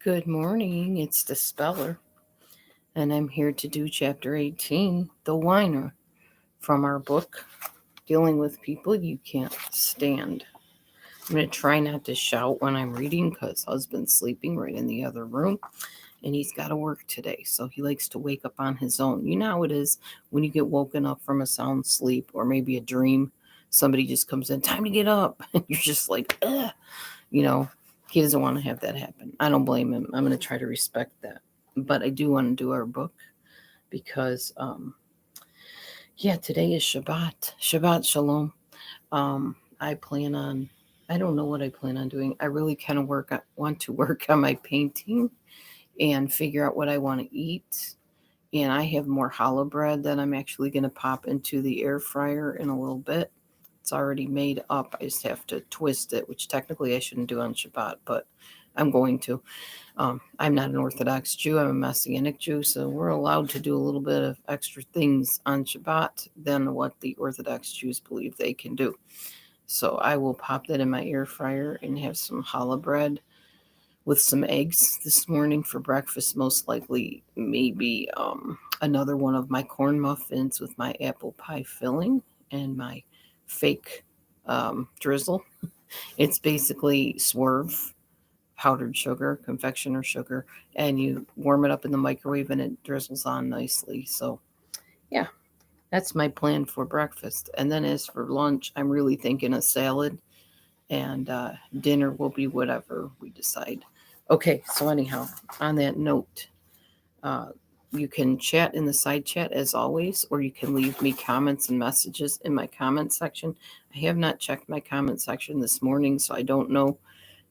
Good morning, it's Dispeller, and I'm here to do Chapter 18, The Whiner, from our book, Dealing with People You Can't Stand. I'm going to try not to shout when I'm reading because husband's sleeping right in the other room, and he's got to work today, so he likes to wake up on his own. You know how it is when you get woken up from a sound sleep or maybe a dream. Somebody just comes in, time to get up, and you're just like, ugh, you know, he doesn't want to have that happen. I don't blame him. I'm going to try to respect that. But I do want to do our book because, yeah, today is Shabbat. Shabbat Shalom. I plan on, I don't know what I plan on doing. I really kind of want to work on my painting and figure out what I want to eat. And I have more challah bread that I'm actually going to pop into the air fryer in a little bit. It's already made up. I just have to twist it, which technically I shouldn't do on Shabbat, but I'm going to. I'm not an Orthodox Jew. I'm a Messianic Jew, so we're allowed to do a little bit of extra things on Shabbat than what the Orthodox Jews believe they can do. So I will pop that in my air fryer and have some challah bread with some eggs this morning for breakfast, most likely maybe another one of my corn muffins with my apple pie filling and my fake drizzle. It's basically swerve powdered sugar, confectioner sugar, and you warm it up in the microwave and it drizzles on nicely. So, yeah, that's my plan for breakfast. And then as for lunch, I'm really thinking a salad, and dinner will be whatever we decide. Okay, so anyhow, on that note, uh, you can chat in the side chat as always, or you can leave me comments and messages in my comment section. I have not checked my comment section this morning, so I don't know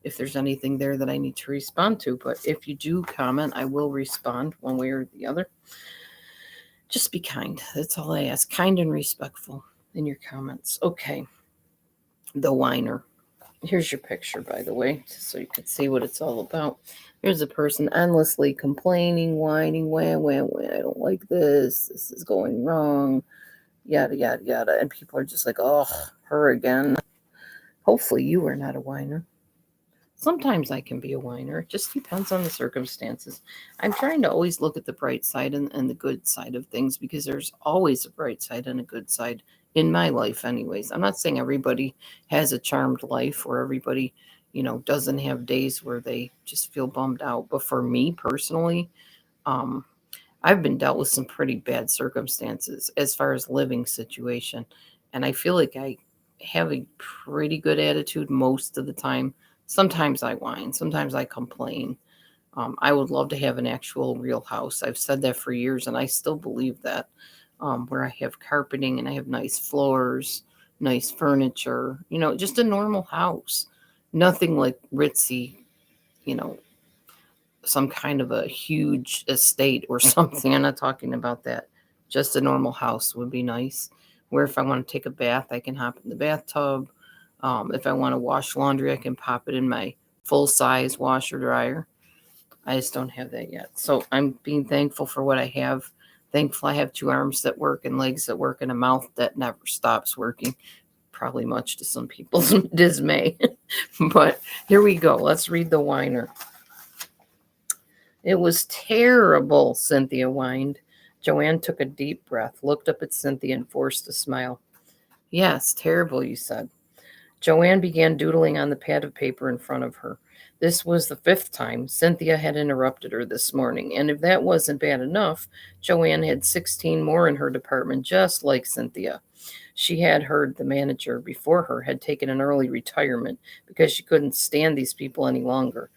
if there's anything there that I need to respond to. But if you do comment, I will respond one way or the other. Just be kind. That's all I ask. Kind and respectful in your comments. Okay. The Whiner. Here's your picture, by the way, so you can see what it's all about. Here's a person endlessly complaining, whining, wah, wah, wah, I don't like this. This is going wrong. Yada, yada, yada. And people are just like, oh, her again. Hopefully you are not a whiner. Sometimes I can be a whiner. It just depends on the circumstances. I'm trying to always look at the bright side and the good side of things because there's always a bright side and a good side in my life, anyways. I'm not saying everybody has a charmed life or everybody, doesn't have days where they just feel bummed out. But for me personally, um, I've been dealt with some pretty bad circumstances as far as living situation. And I feel like I have a pretty good attitude most of the time. Sometimes I whine, sometimes I complain. I would love to have an actual real house. I've said that for years and I still believe that. Where I have carpeting and I have nice floors, nice furniture, just a normal house. Nothing like ritzy, you know, some kind of a huge estate or something. I'm not talking about that. Just a normal house would be nice. Where if I want to take a bath, I can hop in the bathtub. If I want to wash laundry, I can pop it in my full size washer dryer. I just don't have that yet. So I'm being thankful for what I have. Thankful I have two arms that work and legs that work and a mouth that never stops working. Probably much to some people's dismay. But here we go. Let's read The Whiner. It was terrible, Cynthia whined. Joanne took a deep breath, looked up at Cynthia, and forced a smile. Yes, terrible, you said. Joanne began doodling on the pad of paper in front of her. This was the fifth time Cynthia had interrupted her this morning, and if that wasn't bad enough, Joanne had 16 more in her department just like Cynthia. She had heard the manager before her had taken an early retirement because she couldn't stand these people any longer.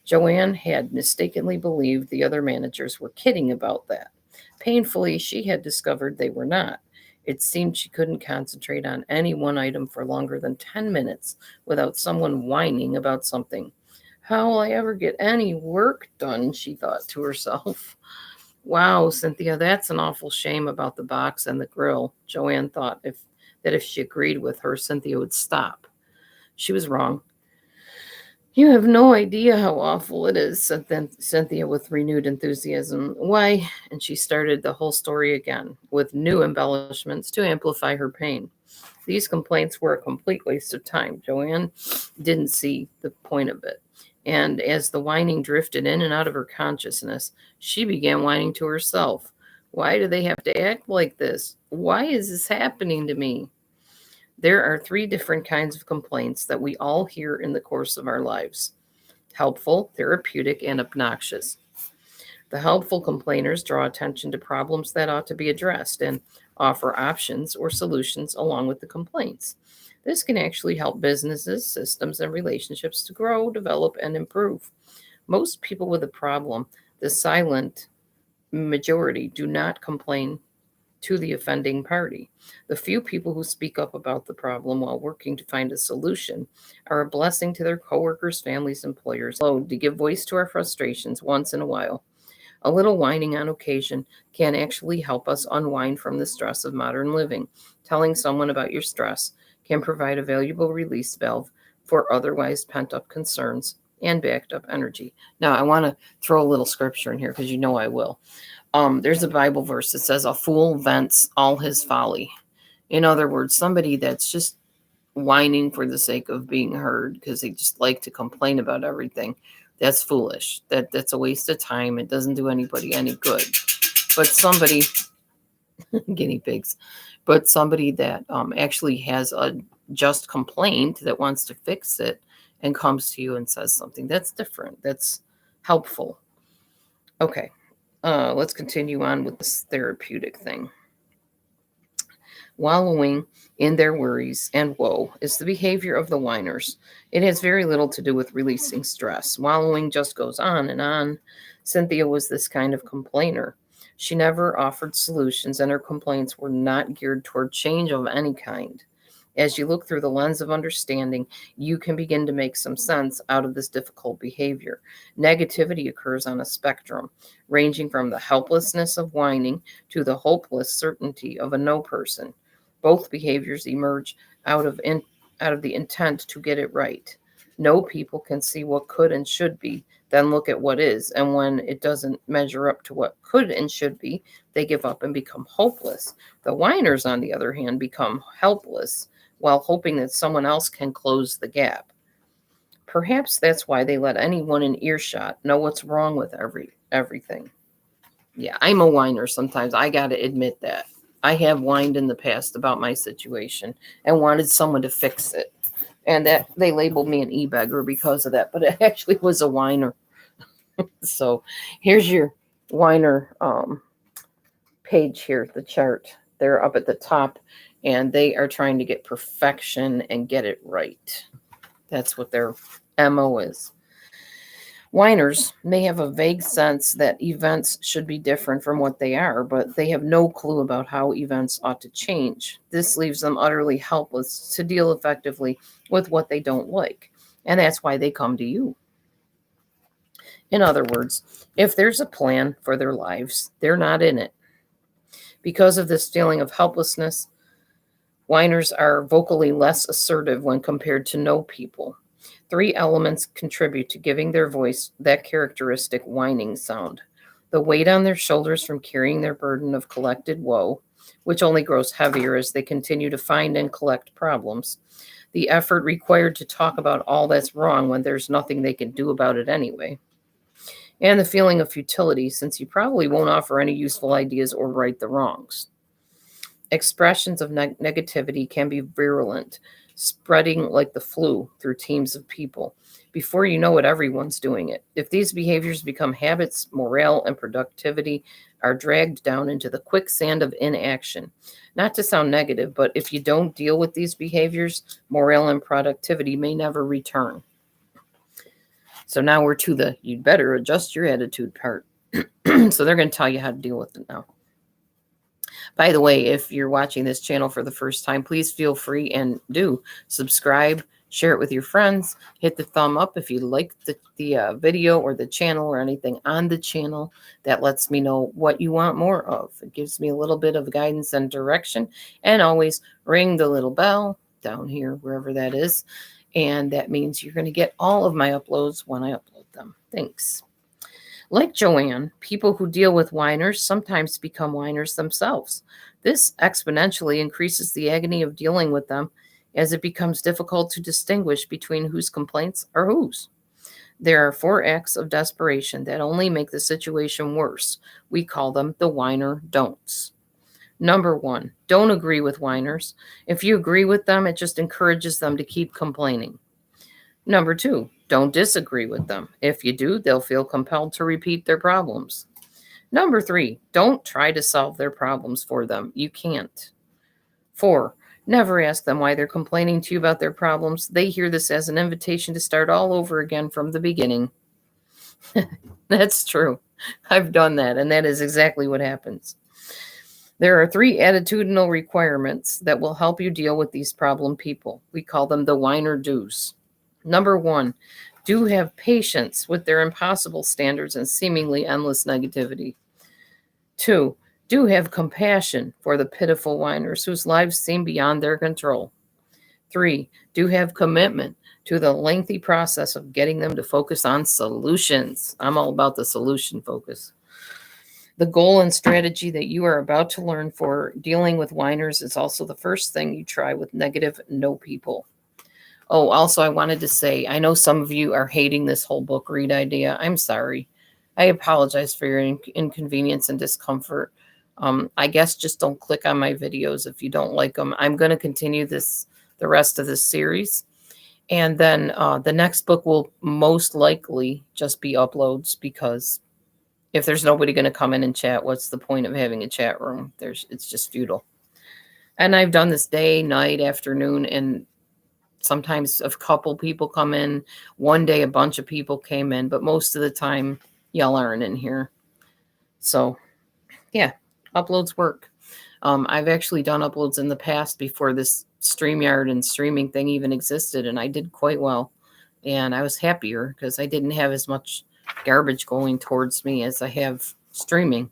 Joanne had mistakenly believed the other managers were kidding about that. Painfully, she had discovered they were not. It seemed she couldn't concentrate on any one item for longer than 10 minutes without someone whining about something. How will I ever get any work done? She thought to herself. Wow, Cynthia, that's an awful shame about the box and the grill. Joanne thought that if she agreed with her, Cynthia would stop. She was wrong. You have no idea how awful it is, said Cynthia with renewed enthusiasm. Why? And she started the whole story again, with new embellishments to amplify her pain. These complaints were a complete waste of time. Joanne didn't see the point of it. And as the whining drifted in and out of her consciousness, she began whining to herself. Why do they have to act like this? Why is this happening to me? There are 3 different kinds of complaints that we all hear in the course of our lives: helpful, therapeutic, and obnoxious. The helpful complainers draw attention to problems that ought to be addressed and offer options or solutions along with the complaints. This can actually help businesses, systems, and relationships to grow, develop, and improve. Most people with a problem, the silent majority, do not complain to the offending party. The few people who speak up about the problem while working to find a solution are a blessing to their coworkers, families, employers. To give voice to our frustrations once in a while. A little whining on occasion can actually help us unwind from the stress of modern living. Telling someone about your stress can provide a valuable release valve for otherwise pent-up concerns and backed up energy. Now, I want to throw a little scripture in here because you know I will. There's a Bible verse that says, "A fool vents all his folly." In other words, somebody that's just whining for the sake of being heard because they just like to complain about everything, that's foolish. That's a waste of time. It doesn't do anybody any good. But somebody, guinea pigs, but somebody that actually has a just complaint that wants to fix it and comes to you and says something, that's different. That's helpful. Okay, let's continue on with this therapeutic thing. Wallowing in their worries and woe is the behavior of the whiners. It has very little to do with releasing stress. Wallowing just goes on and on. Cynthia was this kind of complainer. She never offered solutions, and her complaints were not geared toward change of any kind. As you look through the lens of understanding, you can begin to make some sense out of this difficult behavior. Negativity occurs on a spectrum, ranging from the helplessness of whining to the hopeless certainty of a no person. Both behaviors emerge out of the intent to get it right. No people can see what could and should be, then look at what is, and when it doesn't measure up to what could and should be, they give up and become hopeless. The whiners, on the other hand, become helpless while hoping that someone else can close the gap. Perhaps that's why they let anyone in earshot know what's wrong with everything. Yeah, I'm a whiner sometimes. I got to admit that. I have whined in the past about my situation and wanted someone to fix it. And that they labeled me an e-beggar because of that, but it actually was a whiner. So here's your whiner page here, the chart. They're up at the top, and they are trying to get perfection and get it right. That's what their MO is. Whiners may have a vague sense that events should be different from what they are, but they have no clue about how events ought to change. This leaves them utterly helpless to deal effectively with what they don't like, and that's why they come to you. In other words, if there's a plan for their lives, they're not in it. Because of this feeling of helplessness, whiners are vocally less assertive when compared to no people. 3 elements contribute to giving their voice that characteristic whining sound: the weight on their shoulders from carrying their burden of collected woe, which only grows heavier as they continue to find and collect problems, the effort required to talk about all that's wrong when there's nothing they can do about it anyway, and the feeling of futility, since you probably won't offer any useful ideas or right the wrongs. Expressions of negativity can be virulent, spreading like the flu through teams of people. Before you know it, everyone's doing it. If these behaviors become habits, morale and productivity are dragged down into the quicksand of inaction. Not to sound negative, but if you don't deal with these behaviors, morale and productivity may never return. So now we're to the "you'd better adjust your attitude" part. So they're going to tell you how to deal with it now. By the way, if you're watching this channel for the first time, please feel free and do subscribe, share it with your friends, hit the thumb up if you like the video or the channel or anything on the channel. That lets me know what you want more of. It gives me a little bit of guidance and direction. And always ring the little bell down here, wherever that is. And that means you're going to get all of my uploads when I upload them. Thanks. Like Joanne, people who deal with whiners sometimes become whiners themselves. This exponentially increases the agony of dealing with them, as it becomes difficult to distinguish between whose complaints are whose. There are 4 acts of desperation that only make the situation worse. We call them the whiner don'ts. Number 1, don't agree with whiners. If you agree with them, it just encourages them to keep complaining. Number 2, don't disagree with them. If you do, they'll feel compelled to repeat their problems. Number 3, don't try to solve their problems for them. You can't. 4, never ask them why they're complaining to you about their problems. They hear this as an invitation to start all over again from the beginning. That's true. I've done that, and that is exactly what happens. There are 3 attitudinal requirements that will help you deal with these problem people. We call them the whiner do's. Number 1, do have patience with their impossible standards and seemingly endless negativity. 2, do have compassion for the pitiful whiners whose lives seem beyond their control. 3, do have commitment to the lengthy process of getting them to focus on solutions. I'm all about the solution focus. The goal and strategy that you are about to learn for dealing with whiners is also the first thing you try with negative no people. Oh, also, I wanted to say, I know some of you are hating this whole book read idea. I'm sorry. I apologize for your inconvenience and discomfort. I guess just don't click on my videos if you don't like them. I'm going to continue the rest of this series. And then the next book will most likely just be uploads, because if there's nobody going to come in and chat, what's the point of having a chat room? It's just futile. And I've done this day, night, afternoon, and sometimes a couple people come in. One day a bunch of people came in, but most of the time y'all aren't in here. So yeah, uploads work. I've actually done uploads in the past before this StreamYard and streaming thing even existed, and I did quite well. And I was happier because I didn't have as much garbage going towards me as I have streaming.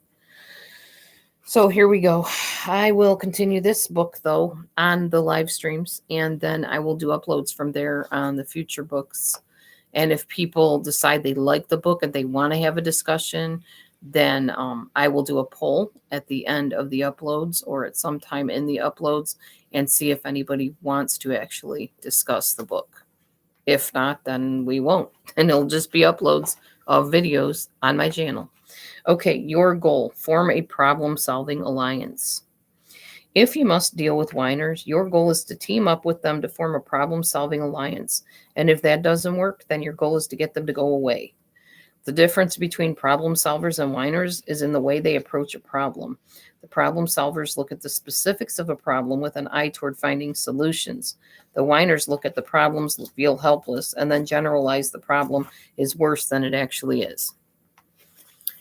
So here we go. I will continue this book, though, on the live streams, and then I will do uploads from there on the future books. And if people decide they like the book and they want to have a discussion, then I will do a poll at the end of the uploads or at some time in the uploads and see if anybody wants to actually discuss the book. If not, then we won't. And it'll just be uploads of videos on my channel. Okay, your goal: form a problem-solving alliance. If you must deal with whiners, your goal is to team up with them to form a problem-solving alliance. And if that doesn't work, then your goal is to get them to go away. The difference between problem solvers and whiners is in the way they approach a problem. The problem solvers look at the specifics of a problem with an eye toward finding solutions. The whiners look at the problems, feel helpless, and then generalize the problem is worse than it actually is.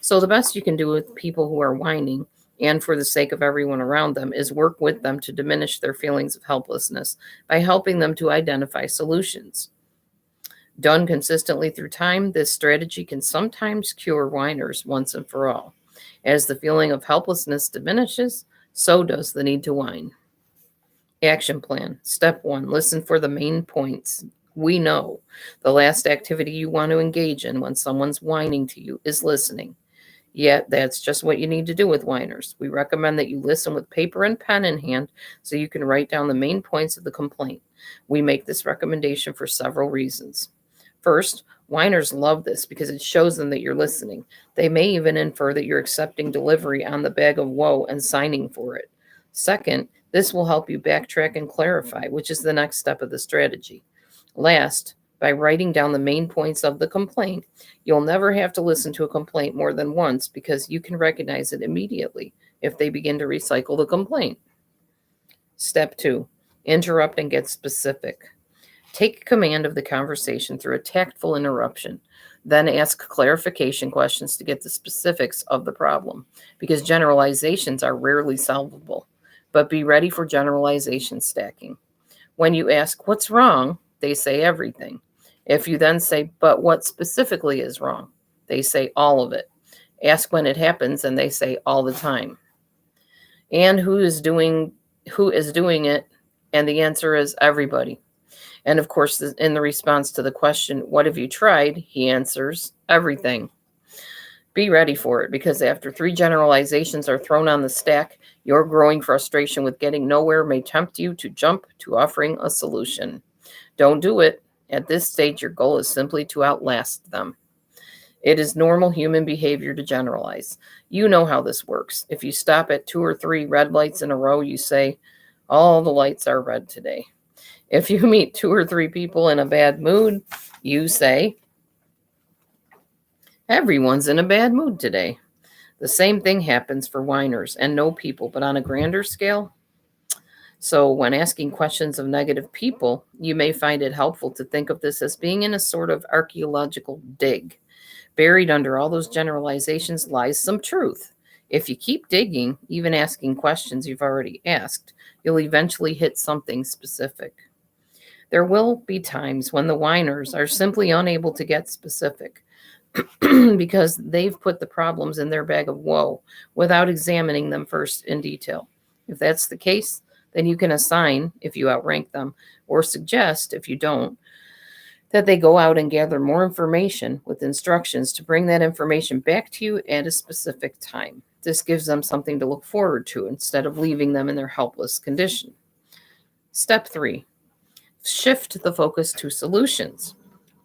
So the best you can do with people who are whining, and for the sake of everyone around them, is work with them to diminish their feelings of helplessness by helping them to identify solutions. Done consistently through time, this strategy can sometimes cure whiners once and for all. As the feeling of helplessness diminishes, so does the need to whine. Action plan. Step 1, listen for the main points. We know the last activity you want to engage in when someone's whining to you is listening. Yet that's just what you need to do with whiners. We recommend that you listen with paper and pen in hand so you can write down the main points of the complaint. We make this recommendation for several reasons. First, whiners love this because it shows them that you're listening. They may even infer that you're accepting delivery on the bag of woe and signing for it. Second, this will help you backtrack and clarify, which is the next step of the strategy. Last, by writing down the main points of the complaint, you'll never have to listen to a complaint more than once because you can recognize it immediately if they begin to recycle the complaint. Step 2, interrupt and get specific. Take command of the conversation through a tactful interruption. Then ask clarification questions to get the specifics of the problem, because generalizations are rarely solvable. But be ready for generalization stacking. When you ask, "What's wrong?" they say everything. If you then say, "But what specifically is wrong?" they say all of it. Ask when it happens, and they say all the time. And who is doing it? And the answer is everybody. And of course, in the response to the question, "What have you tried?" he answers, "Everything." Be ready for it, because after 3 generalizations are thrown on the stack, your growing frustration with getting nowhere may tempt you to jump to offering a solution. Don't do it. At this stage, your goal is simply to outlast them. It is normal human behavior to generalize. You know how this works. If you stop at 2 or 3 red lights in a row, you say, all the lights are red today. If you meet 2 or 3 people in a bad mood, you say, everyone's in a bad mood today. The same thing happens for whiners and no people, but on a grander scale. So when asking questions of negative people, you may find it helpful to think of this as being in a sort of archaeological dig. Buried under all those generalizations lies some truth. If you keep digging, even asking questions you've already asked, you'll eventually hit something specific. There will be times when the whiners are simply unable to get specific because they've put the problems in their bag of woe without examining them first in detail. If that's the case, then you can assign, if you outrank them, or suggest, if you don't, that they go out and gather more information with instructions to bring that information back to you at a specific time. This gives them something to look forward to instead of leaving them in their helpless condition. Step 3, shift the focus to solutions.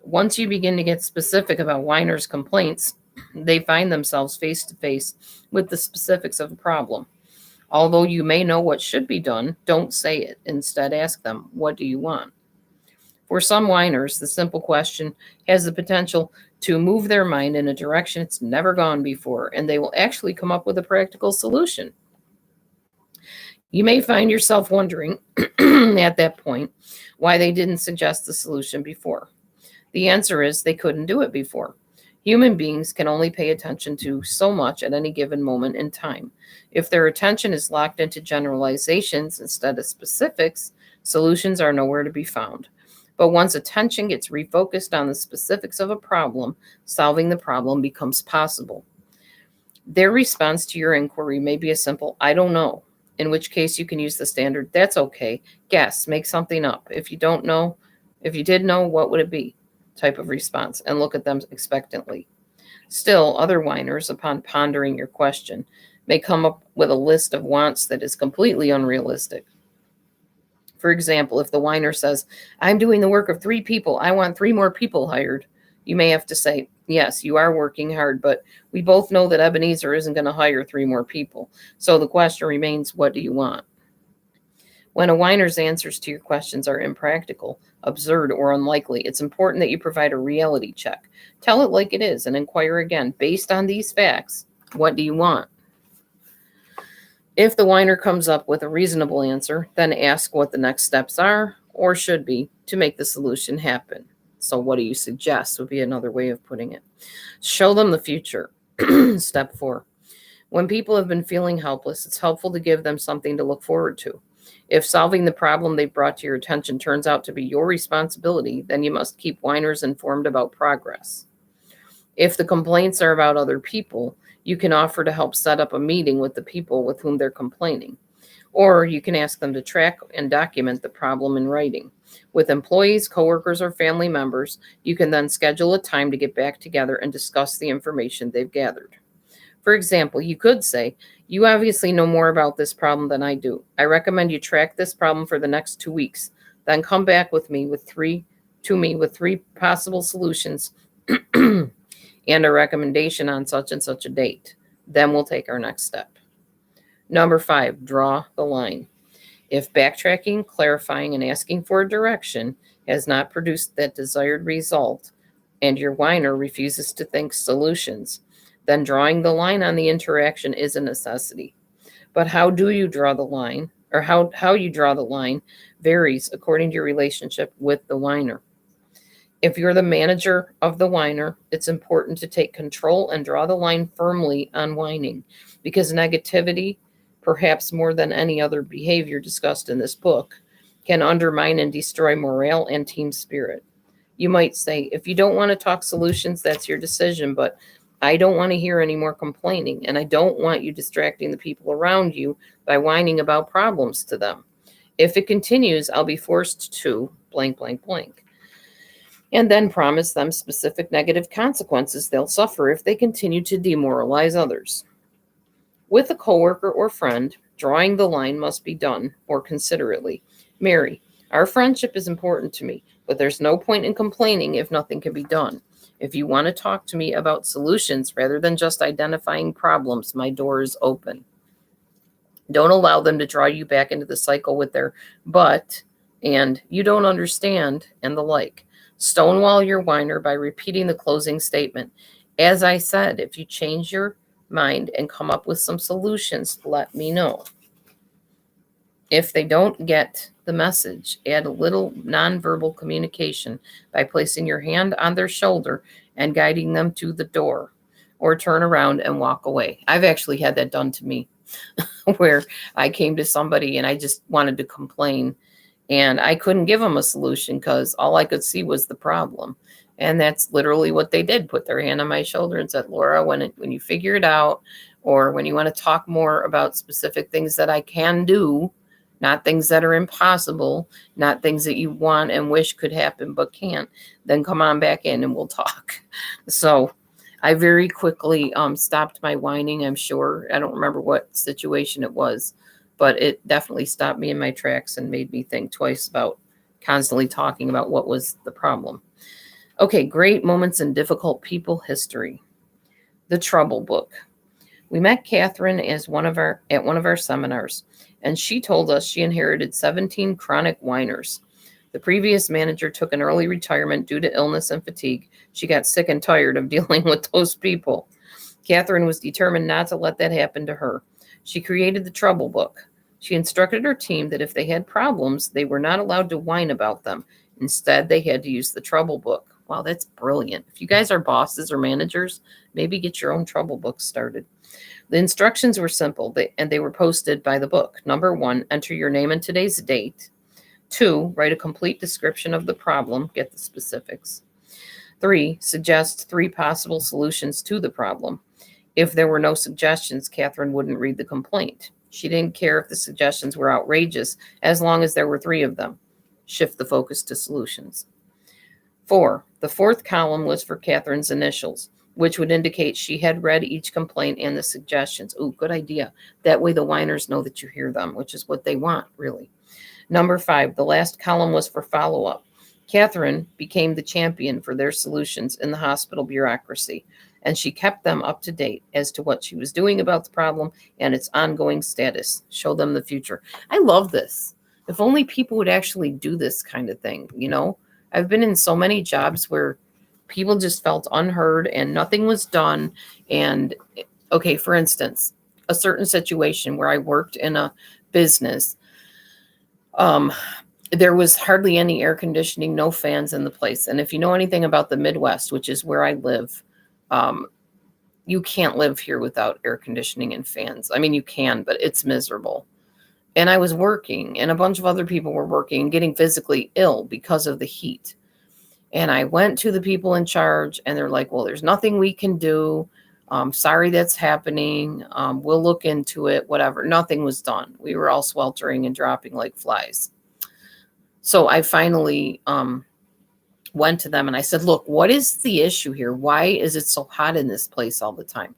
Once you begin to get specific about whiners' complaints, they find themselves face to face with the specifics of a problem. Although you may know what should be done, don't say it. Instead, ask them, what do you want? For some whiners, the simple question has the potential to move their mind in a direction it's never gone before, and they will actually come up with a practical solution. You may find yourself wondering at that point why they didn't suggest the solution before. The answer is they couldn't do it before. Human beings can only pay attention to so much at any given moment in time. If their attention is locked into generalizations instead of specifics, solutions are nowhere to be found. But once attention gets refocused on the specifics of a problem, solving the problem becomes possible. Their response to your inquiry may be a simple, I don't know, in which case you can use the standard, that's okay, guess, make something up. If you did know, what would it be? Type of response, and look at them expectantly. Still, other whiners, upon pondering your question, may come up with a list of wants that is completely unrealistic. For example, if the whiner says, I'm doing the work of 3 people, I want 3 more people hired, you may have to say, yes, you are working hard, but we both know that Ebenezer isn't going to hire 3 more people. So the question remains, what do you want? When a whiner's answers to your questions are impractical, absurd, or unlikely, it's important that you provide a reality check. Tell it like it is and inquire again, based on these facts, what do you want? If the whiner comes up with a reasonable answer, then ask what the next steps are or should be to make the solution happen. So what do you suggest would be another way of putting it. Show them the future. Step 4. When people have been feeling helpless, it's helpful to give them something to look forward to. If solving the problem they brought to your attention turns out to be your responsibility, then you must keep whiners informed about progress. If the complaints are about other people, you can offer to help set up a meeting with the people with whom they're complaining. Or you can ask them to track and document the problem in writing. With employees, coworkers, or family members, you can then schedule a time to get back together and discuss the information they've gathered. For example, you could say, you obviously know more about this problem than I do. I recommend you track this problem for the next 2 weeks. Then come back with me with 3 possible solutions and a recommendation on such and such a date. Then we'll take our next step. Number 5, draw the line. If backtracking, clarifying, and asking for a direction has not produced that desired result, and your whiner refuses to think solutions, then drawing the line on the interaction is a necessity. But how do you draw the line, or how you draw the line varies according to your relationship with the whiner. If you're the manager of the whiner, it's important to take control and draw the line firmly on whining, because negativity, perhaps more than any other behavior discussed in this book, can undermine and destroy morale and team spirit. You might say, if you don't want to talk solutions, that's your decision, but I don't want to hear any more complaining, and I don't want you distracting the people around you by whining about problems to them. If it continues, I'll be forced to blank, blank, blank. And then promise them specific negative consequences they'll suffer if they continue to demoralize others. With a coworker or friend, drawing the line must be done more considerately. Mary, our friendship is important to me, but but there's no point in complaining if nothing can be done. If you want to talk to me about solutions rather than just identifying problems, my door is open. Don't allow them to draw you back into the cycle with their but and you don't understand and the like. Stonewall your whiner by repeating the closing statement. As I said, if you change your mind and come up with some solutions, let me know. If they don't get the message, add a little nonverbal communication by placing your hand on their shoulder and guiding them to the door, or turn around and walk away. I've actually had that done to me where I came to somebody and I just wanted to complain and I couldn't give them a solution because all I could see was the problem. And that's literally what they did, put their hand on my shoulder and said, Laura, when you figure it out, or when you want to talk more about specific things that I can do, not things that are impossible, not things that you want and wish could happen but can't, then come on back in and we'll talk. So I very quickly stopped my whining, I'm sure. I don't remember what situation it was, but it definitely stopped me in my tracks and made me think twice about constantly talking about what was the problem. Okay, great moments in difficult people history. The Trouble Book. We met Catherine at one of our seminars, and she told us she inherited 17 chronic whiners. The previous manager took an early retirement due to illness and fatigue. She got sick and tired of dealing with those people. Catherine was determined not to let that happen to her. She created the Trouble Book. She instructed her team that if they had problems, they were not allowed to whine about them. Instead, they had to use the Trouble Book. Wow, that's brilliant. If you guys are bosses or managers, maybe get your own Trouble Book started. The instructions were simple, and they were posted by the book. Number 1, enter your name and today's date. 2, write a complete description of the problem. Get the specifics. 3, suggest 3 possible solutions to the problem. If there were no suggestions, Catherine wouldn't read the complaint. She didn't care if the suggestions were outrageous, as long as there were 3 of them. Shift the focus to solutions. 4, the 4th column was for Catherine's initials, which would indicate she had read each complaint and the suggestions. Ooh, good idea. That way the whiners know that you hear them, which is what they want, really. Number 5, the last column was for follow-up. Catherine became the champion for their solutions in the hospital bureaucracy, and she kept them up to date as to what she was doing about the problem and its ongoing status. Show them the future. I love this. If only people would actually do this kind of thing, you know? I've been in so many jobs where people just felt unheard and nothing was done. And okay, for instance, a certain situation where I worked in a business, there was hardly any air conditioning, no fans in the place. And if you know anything about the Midwest, which is where I live, you can't live here without air conditioning and fans. I mean, you can, but it's miserable. And I was working, and a bunch of other people were working and getting physically ill because of the heat. And I went to the people in charge, and they're like, well, there's nothing we can do. Sorry that's happening. We'll look into it, whatever. Nothing was done. We were all sweltering and dropping like flies. So I finally went to them and I said, look, what is the issue here? Why is it so hot in this place all the time?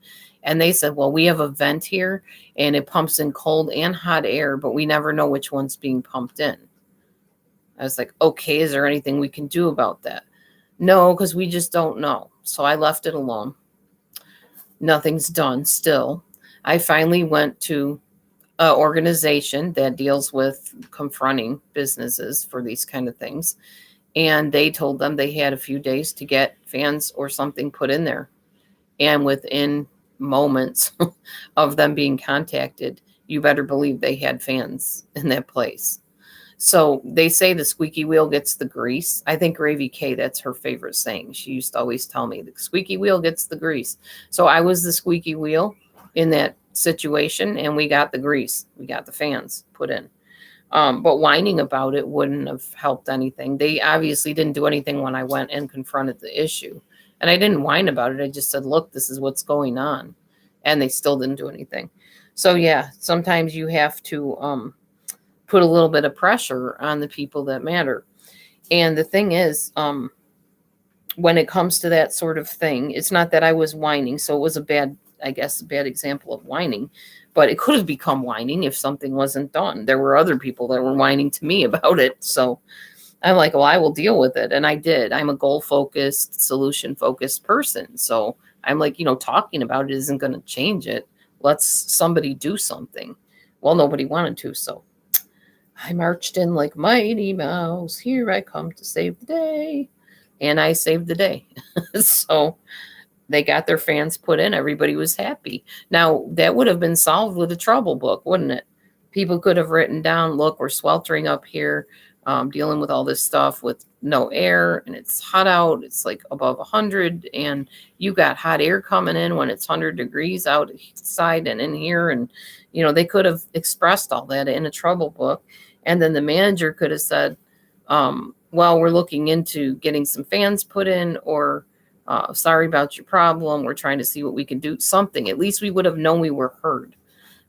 And they said, well, we have a vent here and it pumps in cold and hot air, but we never know which one's being pumped in. I was like, okay, is there anything we can do about that? No, because we just don't know. So I left it alone. Nothing's done still. I finally went to an organization that deals with confronting businesses for these kind of things. And they told them they had a few days to get fans or something put in there. And within moments of them being contacted, you better believe they had fans in that place. So they say the squeaky wheel gets the grease. I think Gravy K, that's her favorite saying. She used to always tell me the squeaky wheel gets the grease. So I was the squeaky wheel in that situation, and we got the grease. We got the fans put in. But whining about it wouldn't have helped anything. They obviously didn't do anything when I went and confronted the issue. And I didn't whine about it. I just said, look, this is what's going on. And they still didn't do anything. So, yeah, sometimes you have to put a little bit of pressure on the people that matter. And the thing is, when it comes to that sort of thing, it's not that I was whining. So it was a bad example of whining. But it could have become whining if something wasn't done. There were other people that were whining to me about it. So I'm like, well, I will deal with it. And I did. I'm a goal-focused, solution-focused person. So I'm like, talking about it isn't going to change it. Let's somebody do something. Well, nobody wanted to. So I marched in like Mighty Mouse. Here I come to save the day. And I saved the day. So they got their fans put in. Everybody was happy. Now, that would have been solved with a trouble book, wouldn't it? People could have written down, look, we're sweltering up here, dealing with all this stuff with no air, and it's hot out. It's like above 100, and you got hot air coming in when it's 100 degrees outside and in here. And, they could have expressed all that in a trouble book. And then the manager could have said, well, we're looking into getting some fans put in, or sorry about your problem. We're trying to see what we can do. Something. At least we would have known we were heard.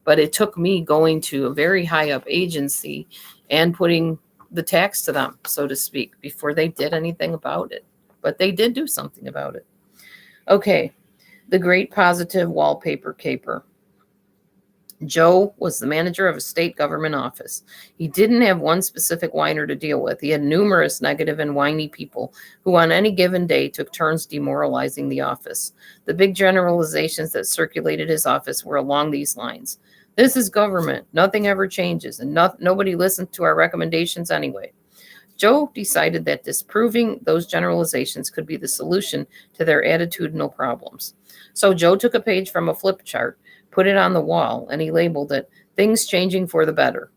But it took me going to a very high up agency and putting the tax to them, so to speak, before they did anything about it. But they did do something about it. Okay. The great positive wallpaper caper. Joe was the manager of a state government office. He didn't have one specific whiner to deal with. He had numerous negative and whiny people who on any given day took turns demoralizing the office. The big generalizations that circulated his office were along these lines. This is government. Nothing ever changes, and nobody listens to our recommendations anyway. Joe decided that disproving those generalizations could be the solution to their attitudinal problems. So Joe took a page from a flip chart, put it on the wall, and he labeled it, Things Changing for the Better.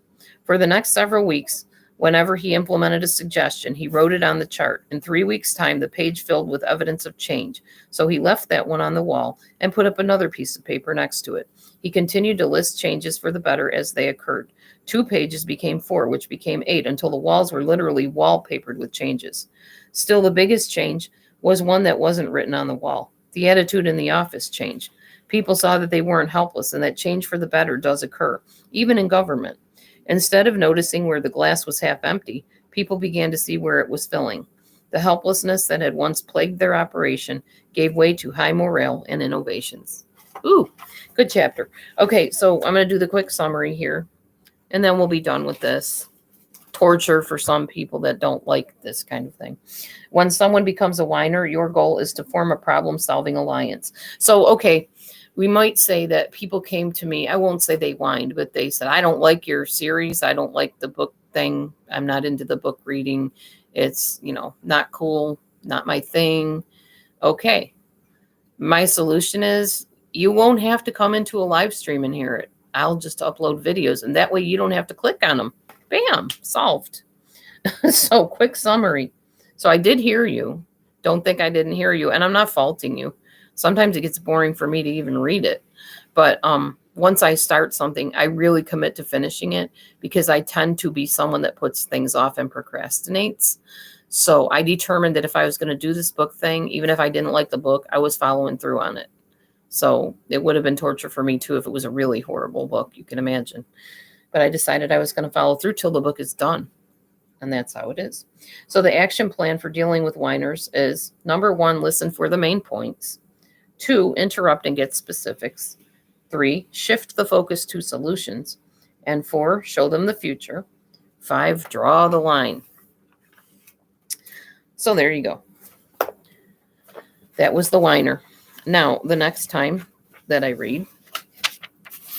For the next several weeks, whenever he implemented a suggestion, he wrote it on the chart. In 3 weeks' time, the page filled with evidence of change. So he left that one on the wall and put up another piece of paper next to it. He continued to list changes for the better as they occurred. 2 pages became 4, which became 8, until the walls were literally wallpapered with changes. Still, the biggest change was one that wasn't written on the wall. The attitude in the office changed. People saw that they weren't helpless, and that change for the better does occur, even in government. Instead of noticing where the glass was half empty, people began to see where it was filling. The helplessness that had once plagued their operation gave way to high morale and innovations. Ooh, good chapter. Okay, so I'm going to do the quick summary here, and then we'll be done with this. Torture for some people that don't like this kind of thing. When someone becomes a whiner, your goal is to form a problem-solving alliance. So, okay, we might say that people came to me. I won't say they whined, but they said, I don't like your series. I don't like the book thing. I'm not into the book reading. It's, not cool, not my thing. Okay. My solution is you won't have to come into a live stream and hear it. I'll just upload videos, and that way you don't have to click on them. Bam, solved. So, quick summary. So I did hear you. Don't think I didn't hear you. And I'm not faulting you. Sometimes it gets boring for me to even read it. But once I start something, I really commit to finishing it, because I tend to be someone that puts things off and procrastinates. So I determined that if I was going to do this book thing, even if I didn't like the book, I was following through on it. So it would have been torture for me too if it was a really horrible book, you can imagine. But I decided I was going to follow through till the book is done. And that's how it is. So the action plan for dealing with whiners is, number 1, listen for the main points. 2, interrupt and get specifics. 3, shift the focus to solutions. And 4, show them the future. 5, draw the line. So there you go. That was the whiner. Now, the next time that I read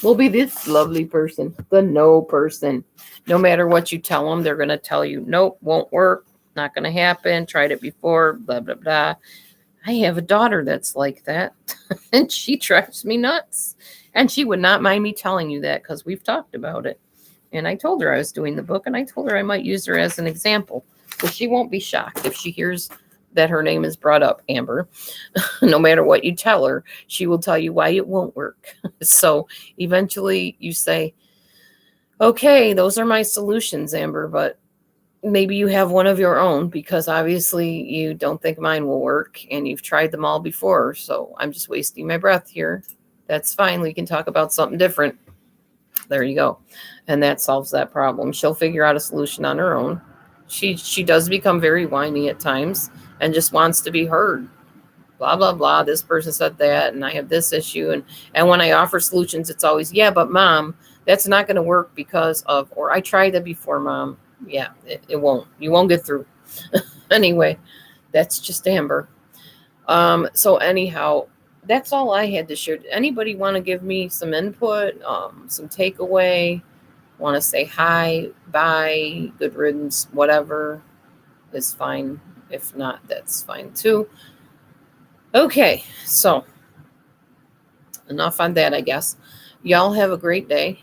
will be this lovely person, the no person. No matter what you tell them, they're going to tell you, nope, won't work, not going to happen, tried it before, blah, blah, blah. I have a daughter that's like that, and she drives me nuts. And she would not mind me telling you that, because we've talked about it. And I told her I was doing the book, and I told her I might use her as an example. So she won't be shocked if she hears that her name is brought up, Amber. No matter what you tell her, she will tell you why it won't work. So eventually you say, okay, those are my solutions, Amber, but maybe you have one of your own, because obviously you don't think mine will work and you've tried them all before. So I'm just wasting my breath here. That's fine. We can talk about something different. There you go. And that solves that problem. She'll figure out a solution on her own. She does become very whiny at times and just wants to be heard. Blah, blah, blah. This person said that, and I have this issue. And when I offer solutions, it's always, yeah, but Mom, that's not going to work because of, or I tried that before, Mom. Yeah, it won't. You won't get through. Anyway, that's just Amber. So anyhow, that's all I had to share. Anybody want to give me some input, some takeaway? Want to say hi, bye, good riddance, whatever is fine. If not, that's fine too. Okay, so enough on that, I guess. Y'all have a great day.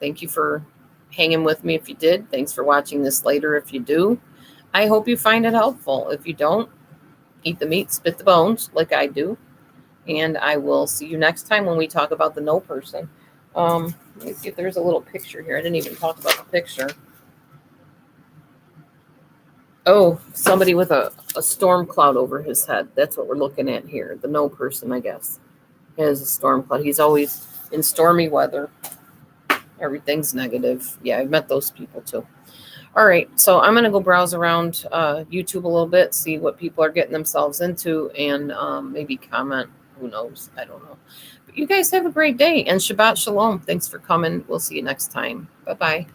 Thank you for hanging with me if you did. Thanks for watching this later if you do. I hope you find it helpful. If you don't, eat the meat, spit the bones like I do. And I will see you next time when we talk about the no person. Let me see if there's a little picture here. I didn't even talk about the picture. Oh, somebody with a storm cloud over his head. That's what we're looking at here. The no person, I guess, has a storm cloud. He's always in stormy weather. Everything's negative. Yeah, I've met those people too. All right, so I'm going to go browse around YouTube a little bit, see what people are getting themselves into, and maybe comment. Who knows? I don't know. But you guys have a great day, and Shabbat Shalom. Thanks for coming. We'll see you next time. Bye-bye.